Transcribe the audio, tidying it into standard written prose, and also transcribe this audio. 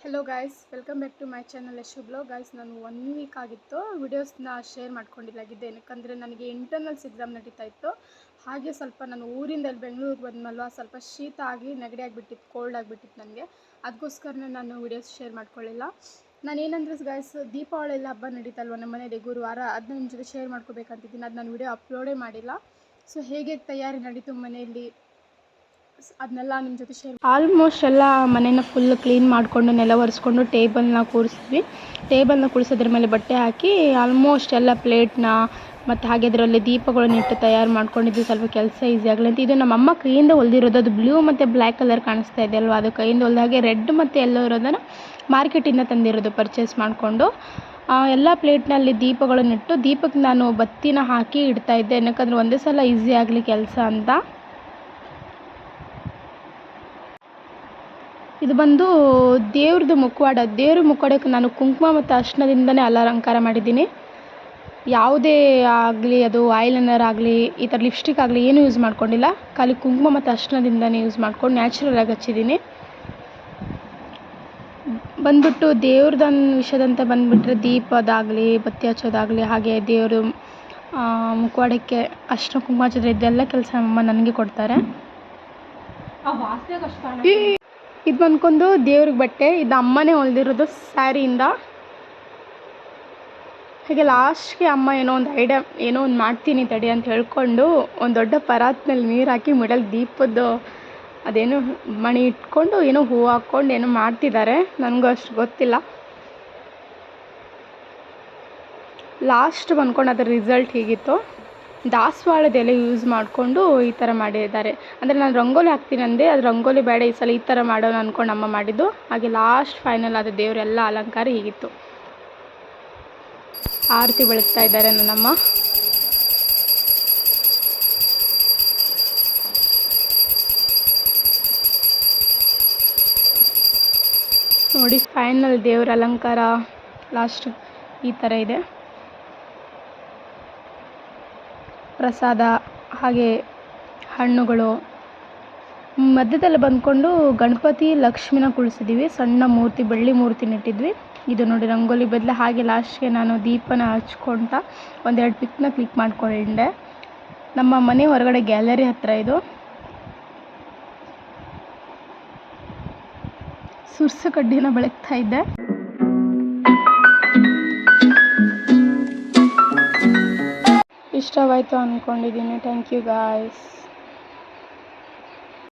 Hello guys, welcome back to my channel Yashu blog. Guys, ನಾನು 1 weak ಆಗಿತ್ತು ವಿಡಿಯೋಸ್ನ share ಮಾಡ್ಕೊಂಡಿಲ್ಲಾಗಿದ್ದೆ. ಏನಕ್ಕಂದರೆ ನನಗೆ internals exam ನಡೀತಾ ಇತ್ತು. ಹಾಗೆ ಸ್ವಲ್ಪ ನಾನು ಊರಿಂದ ಬೆಂಗಳೂರಿಗೆ ಬಂದನಲ್ವ, ಸ್ವಲ್ಪ ಶೀತ ಆಗಿ ನೆಗಡಿ ಆಗಿಬಿಟ್ಟಿತ್ತು, ಕೋಲ್ಡ್ ಆಗಿಬಿಟ್ಟಿತ್ತು ನನಗೆ. ಅದಕ್ಕೋಸ್ಕರನೇ ನಾನು ವಿಡಿಯೋಸ್ ಶೇರ್ ಮಾಡ್ಕೊಳ್ಳಿಲ್ಲ. ನಾನೇನಂದರೆ ಗಾಯ್ಸ್, ದೀಪಾವಳಿ ಎಲ್ಲ ಹಬ್ಬ ನಡೀತಲ್ವ ನಮ್ಮ ಮನೇಲಿ ಗುರುವಾರ, ಅದನ್ನ ನಿಮ್ಮ ಜೊತೆ ಶೇರ್ ಮಾಡ್ಕೋಬೇಕಂತಿದ್ದೀನಿ. ಅದು ನಾನು ವಿಡಿಯೋ ಅಪ್ಲೋಡೇ ಮಾಡಿಲ್ಲ. ಸೊ ಹೇಗೆ ತಯಾರಿ ನಡೀತು ಮನೆಯಲ್ಲಿ ಅದನ್ನೆಲ್ಲ ನಿಮ್ಮ ಜೊತೆ ಶೇರ್. ಆಲ್ಮೋಸ್ಟ್ ಎಲ್ಲ ಮನೇನ ಫುಲ್ ಕ್ಲೀನ್ ಮಾಡಿಕೊಂಡು ನೆಲ ಒರೆಸ್ಕೊಂಡು ಟೇಬಲ್ನ ಕೂರಿಸಿದ್ವಿ. ಟೇಬಲ್ನ ಕೂರಿಸೋದ್ರ ಮೇಲೆ ಬಟ್ಟೆ ಹಾಕಿ ಆಲ್ಮೋಸ್ಟ್ ಎಲ್ಲ ಪ್ಲೇಟ್ನ ಮತ್ತು ಹಾಗೆ ಅದರಲ್ಲಿ ದೀಪಗಳನ್ನ ಇಟ್ಟು ತಯಾರು ಮಾಡ್ಕೊಂಡಿದ್ವಿ. ಸ್ವಲ್ಪ ಕೆಲಸ ಈಸಿ ಆಗಲಿ ಅಂತ. ಇದು ನಮ್ಮ ಅಮ್ಮ ಕೈಯಿಂದ ಹೊಲಿದಿರೋದು. ಅದು ಬ್ಲೂ ಮತ್ತು ಬ್ಲ್ಯಾಕ್ ಕಲರ್ ಕಾಣಿಸ್ತಾ ಇದೆ ಅಲ್ವಾ, ಅದು ಕೈಯಿಂದ ಹೊಲಿದ. ಹಾಗೆ ರೆಡ್ ಮತ್ತು ಎಲ್ಲೋ ಇರೋದನ್ನು ಮಾರ್ಕೆಟಿಂದ ತಂದಿರೋದು ಪರ್ಚೇಸ್ ಮಾಡಿಕೊಂಡು. ಎಲ್ಲ ಪ್ಲೇಟ್ನಲ್ಲಿ ದೀಪಗಳನ್ನಿಟ್ಟು ದೀಪಕ್ಕೆ ನಾನು ಬತ್ತಿನ ಹಾಕಿ ಇಡ್ತಾಯಿದ್ದೆ. ಏನಕ್ಕಂದ್ರೆ ಒಂದೇ ಸಲ ಈಸಿ ಆಗಲಿ ಕೆಲಸ ಅಂತ. ಇದು ಬಂದು ದೇವ್ರದ್ದು ಮುಖವಾಡ. ದೇವ್ರ ಮುಖವಾಡಕ್ಕೆ ನಾನು ಕುಂಕುಮ ಮತ್ತು ಅರಿಶಿಣದಿಂದನೇ ಅಲಂಕಾರ ಮಾಡಿದ್ದೀನಿ. ಯಾವುದೇ ಆಗಲಿ, ಅದು ಐಲೈನರ್ ಆಗಲಿ, ಈ ಥರ ಲಿಪ್ಸ್ಟಿಕ್ ಆಗಲಿ ಏನೂ ಯೂಸ್ ಮಾಡ್ಕೊಂಡಿಲ್ಲ. ಖಾಲಿ ಕುಂಕುಮ ಮತ್ತು ಅರಿಶಿಣದಿಂದನೇ ಯೂಸ್ ಮಾಡ್ಕೊಂಡು ನ್ಯಾಚುರಲಾಗಿ ಹಚ್ಚಿದ್ದೀನಿ. ಬಂದ್ಬಿಟ್ಟು ದೇವ್ರದೊಂದು ವಿಷಯದಂತ ಬಂದುಬಿಟ್ರೆ ದೀಪದಾಗಲಿ, ಬತ್ತಿ ಹಚ್ಚೋದಾಗಲಿ, ಹಾಗೆ ದೇವರು ಮುಖವಾಡಕ್ಕೆ ಅರಿಶಿಣ ಕುಂಕುಮ ಹಚ್ಚಿದ್ರೆ ಇದೆಲ್ಲ ಕೆಲಸ ನಮ್ಮಮ್ಮ ನನಗೆ ಕೊಡ್ತಾರೆ. ಇದು ಬಂದ್ಕೊಂಡು ದೇವ್ರಿಗೆ ಬಟ್ಟೆ. ಇದು ಅಮ್ಮನೇ ಹೊಲಿದಿರೋದು ಸ್ಯಾರಿಯಿಂದ. ಹಾಗೆ ಲಾಸ್ಟ್ಗೆ ಅಮ್ಮ ಏನೋ ಒಂದು ಐಡಿಯಾ, ಏನೋ ಒಂದು ಮಾಡ್ತೀನಿ ತಡಿ ಅಂತ ಹೇಳ್ಕೊಂಡು ಒಂದು ದೊಡ್ಡ ಪರಾತ್ನಲ್ಲಿ ನೀರು ಹಾಕಿ ಮಿಡಲ್ ದೀಪದ್ದು ಅದೇನೋ ಮಣಿ ಇಟ್ಕೊಂಡು ಏನೋ ಹೂವು ಹಾಕ್ಕೊಂಡು ಏನೋ ಮಾಡ್ತಿದ್ದಾರೆ. ನನಗೂ ಅಷ್ಟು ಗೊತ್ತಿಲ್ಲ. ಲಾಸ್ಟ್ ಬಂದ್ಕೊಂಡು ಅದರ ರಿಸಲ್ಟ್ ಹೀಗಿತ್ತು. ದಾಸವಾಳದ ಎಲೆ ಯೂಸ್ ಮಾಡಿಕೊಂಡು ಈ ಥರ ಮಾಡಿದ್ದಾರೆ. ಅಂದರೆ ನಾನು ರಂಗೋಲಿ ಹಾಕ್ತೀನಿ ಅಂದೆ, ಅದು ರಂಗೋಲಿ ಬೇಡ, ಈ ಸಲ ಈ ಥರ ಮಾಡೋಣ ಅಂದ್ಕೊಂಡು ಅಮ್ಮ ಮಾಡಿದ್ದು. ಹಾಗೆ ಲಾಸ್ಟ್ ಫೈನಲ್ ಆದ ದೇವರೆಲ್ಲ ಅಲಂಕಾರ ಹೀಗಿತ್ತು. ಆರತಿ ಬೆಳಗ್ತಾ ಇದ್ದಾರೆ ನನ್ನಮ್ಮ. ನೋಡಿ, ಫೈನಲ್ ದೇವರ ಅಲಂಕಾರ ಲಾಸ್ಟ್ ಈ ಥರ ಇದೆ. ಪ್ರಸಾದ ಹಾಗೆ ಹಣ್ಣುಗಳು. ಮಧ್ಯದಲ್ಲಿ ಬಂದ್ಕೊಂಡು ಗಣಪತಿ ಲಕ್ಷ್ಮಿನ ಕುಳಿಸಿದ್ದೀವಿ. ಸಣ್ಣ ಮೂರ್ತಿ, ಬೆಳ್ಳಿ ಮೂರ್ತಿನ ಇಟ್ಟಿದ್ವಿ. ಇದು ನೋಡಿ ರಂಗೋಲಿ ಬದಲು. ಹಾಗೆ ಲಾಸ್ಟ್ಗೆ ನಾನು ದೀಪನ ಹಚ್ಕೊತ ಒಂದೆರಡು ಪಿಕ್ನ ಕ್ಲಿಕ್ ಮಾಡ್ಕೊಂಡೆ. ನಮ್ಮ ಮನೆ ಹೊರಗಡೆ ಗ್ಯಾಲರಿ ಹತ್ರ ಇದು. ಸುರ್ಸು ಕಡ್ಡಿನ ಬೆಳಗ್ತಾ ಇದ್ದೆ. ಇಷ್ಟವಾಯಿತು ಅಂದ್ಕೊಂಡಿದ್ದೀನಿ. Thank you guys.